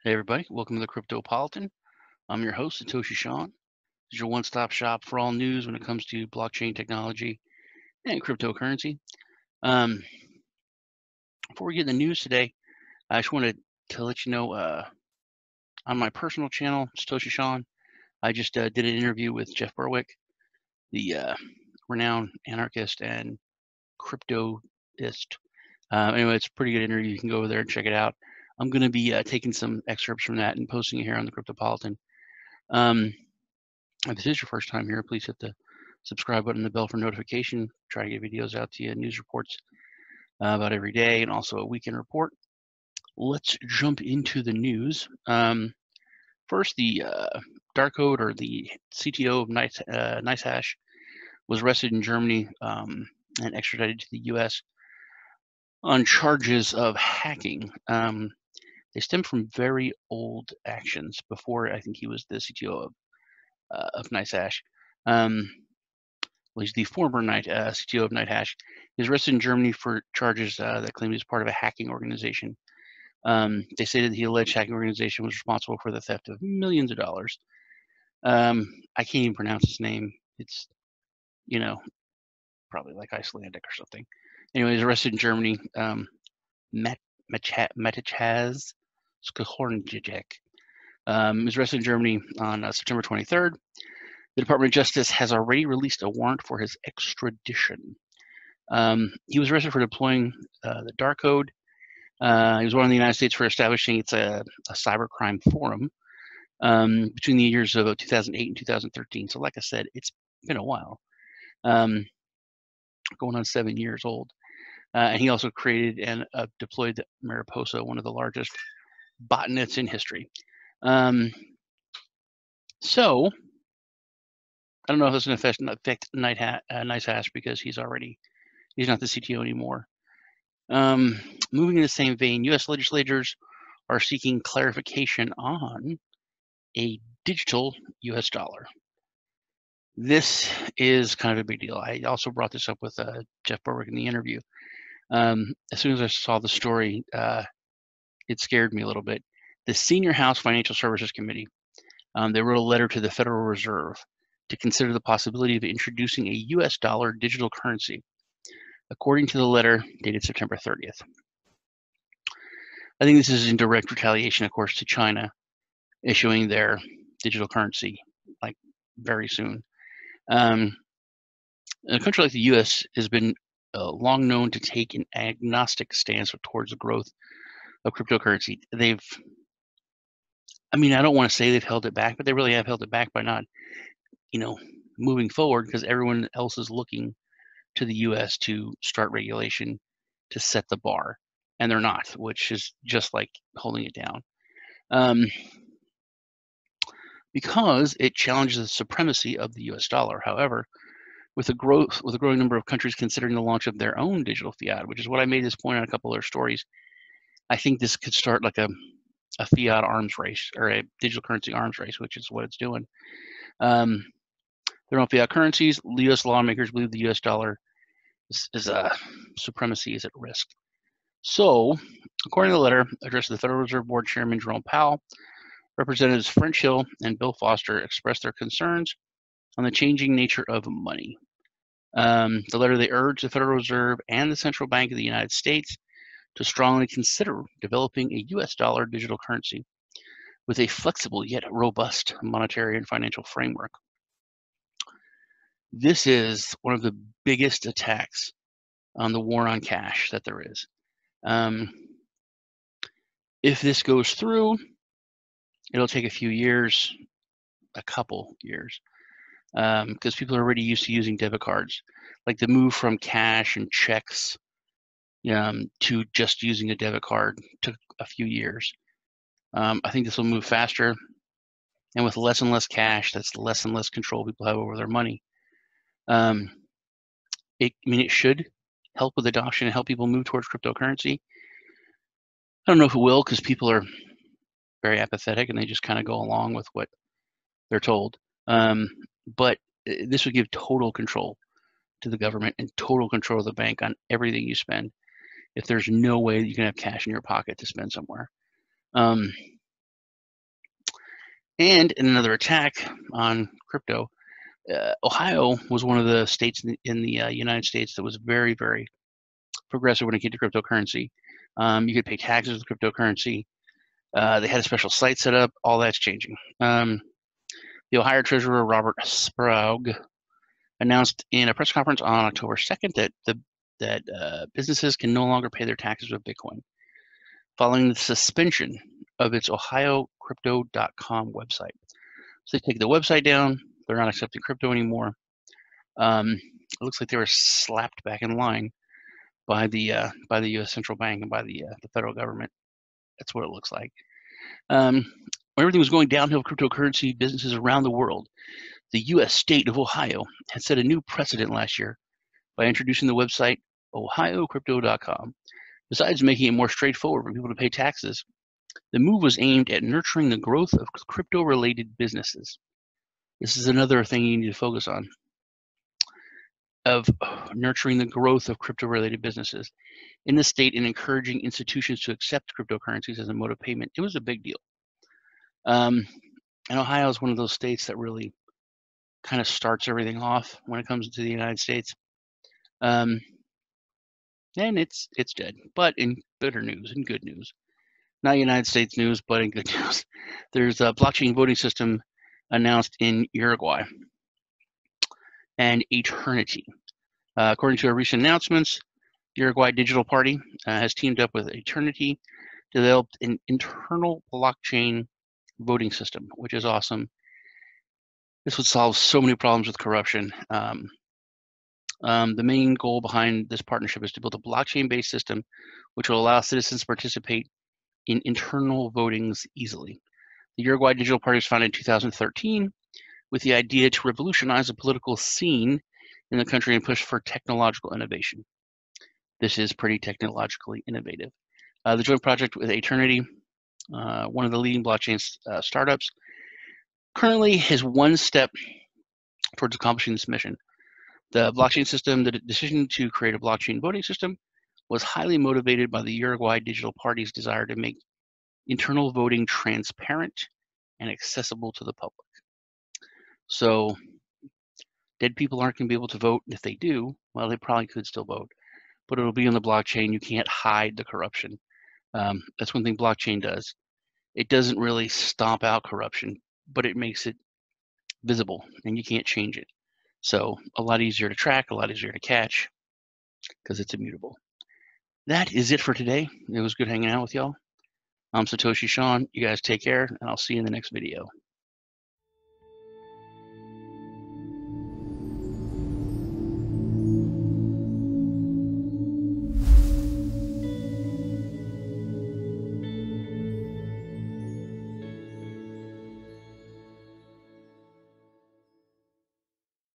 Hey everybody, welcome to the Cryptopolitan. I'm your host, Satoshi Shawn. This is your one-stop shop for all news when it comes to blockchain technology and cryptocurrency. Um, Before we get in the news today, I just wanted to let you know on my personal channel, Satoshi Shawn, I just did an interview with Jeff Berwick, the renowned anarchist and cryptoist. Anyway, it's a pretty good interview. You can go over there and check it out. I'm going to be taking some excerpts from that and posting it here on the Cryptopolitan. If this is your first time here, please hit the subscribe button and the bell for notification. Try to get videos out to you, news reports about every day, and also a weekend report. Let's jump into the news. First, the dark code, or the CTO of NiceHash, was arrested in Germany and extradited to the U.S. on charges of hacking. They stem from very old actions before I think he was the CTO of NiceHash. Well, he's the former CTO of NiceHash. He was arrested in Germany for charges that claim he was part of a hacking organization. They say that the alleged hacking organization was responsible for the theft of millions of dollars. I can't even pronounce his name. It's, probably like Icelandic or something. Anyway, he's arrested in Germany. Metachaz Skahornjek. He was arrested in Germany on September 23rd. The Department of Justice has already released a warrant for his extradition. He was arrested for deploying the dark code. He was one in the United States for establishing a cybercrime forum between the years of 2008 and 2013. So like I said, it's been a while, going on 7 years old. And he also created and deployed the Mariposa, one of the largest botnets in history. So I don't know if it's going to affect NiceHash because he's not the CTO anymore. Moving in the same vein, U.S. legislators are seeking clarification on a digital U.S. dollar. This is kind of a big deal. I also brought this up with Jeff Berwick in the interview. As soon as I saw the story, it scared me a little bit. The Senior House Financial Services Committee, they wrote a letter to the Federal Reserve to consider the possibility of introducing a U.S. dollar digital currency, according to the letter dated September 30th. I think this is in direct retaliation, of course, to China issuing their digital currency like very soon. A country like the U.S. has been long known to take an agnostic stance towards the growth of cryptocurrency. I don't want to say they've held it back, but they really have held it back by not, moving forward, because everyone else is looking to the U.S. to start regulation to set the bar, and they're not, which is just like holding it down. Because it challenges the supremacy of the U.S. dollar. However, with a growing number of countries considering the launch of their own digital fiat, which is what I made this point on a couple of their stories, I think this could start like a fiat arms race, or a digital currency arms race, which is what it's doing. Their own fiat currencies. U.S. lawmakers believe the U.S. dollar supremacy is at risk. So, according to the letter addressed to the Federal Reserve Board Chairman Jerome Powell, Representatives French Hill and Bill Foster expressed their concerns on the changing nature of money. The letter, they urged the Federal Reserve and the Central Bank of the United States to strongly consider developing a U.S. dollar digital currency with a flexible yet robust monetary and financial framework. This is one of the biggest attacks on the war on cash that there is. If this goes through, it'll take a couple years, because people are already used to using debit cards. Like the move from cash and checks to just using a debit card took a few years. I think this will move faster, and with less and less cash, that's less and less control people have over their money. It should help with adoption and help people move towards cryptocurrency. I don't know if it will, because people are very apathetic and they just kind of go along with what they're told. But this would give total control to the government and total control of the bank on everything you spend, if there's no way that you can have cash in your pocket to spend somewhere. And in another attack on crypto, Ohio was one of the states in the United States that was very, very progressive when it came to cryptocurrency. You could pay taxes with cryptocurrency. They had a special site set up. All that's changing. The Ohio Treasurer Robert Sprague announced in a press conference on October 2nd that businesses can no longer pay their taxes with Bitcoin, following the suspension of its OhioCrypto.com website. So they take the website down. They're not accepting crypto anymore. It looks like they were slapped back in line by the U.S. central bank and by the federal government. That's what it looks like. When everything was going downhill, cryptocurrency businesses around the world, the U.S. state of Ohio had set a new precedent last year by introducing the website OhioCrypto.com. Besides making it more straightforward for people to pay taxes, the move was aimed at nurturing the growth of crypto-related businesses. This is another thing you need to focus on, of nurturing the growth of crypto-related businesses in the state and encouraging institutions to accept cryptocurrencies as a mode of payment. It was a big deal. And Ohio is one of those states that really kind of starts everything off when it comes to the United States. And it's dead. But in better news, in good news, not United States news, but in good news, there's a blockchain voting system announced in Uruguay and Eternity. According to our recent announcements, Uruguay Digital Party has teamed up with Eternity to develop an internal blockchain voting system, which is awesome. This would solve so many problems with corruption. The main goal behind this partnership is to build a blockchain-based system which will allow citizens to participate in internal votings easily. The Uruguay Digital Party was founded in 2013 with the idea to revolutionize the political scene in the country and push for technological innovation. This is pretty technologically innovative. The joint project with Eternity, one of the leading blockchain startups, currently is one step towards accomplishing this mission. The blockchain system, the decision to create a blockchain voting system, was highly motivated by the Uruguay Digital Party's desire to make internal voting transparent and accessible to the public. So dead people aren't going to be able to vote. If they do, well, they probably could still vote, but it'll be on the blockchain. You can't hide the corruption. That's one thing blockchain does. It doesn't really stomp out corruption, but it makes it visible, and you can't change it. So a lot easier to track, a lot easier to catch, because it's immutable. That is it for today. It was good hanging out with y'all. I'm Satoshi Sean. You guys take care, and I'll see you in the next video.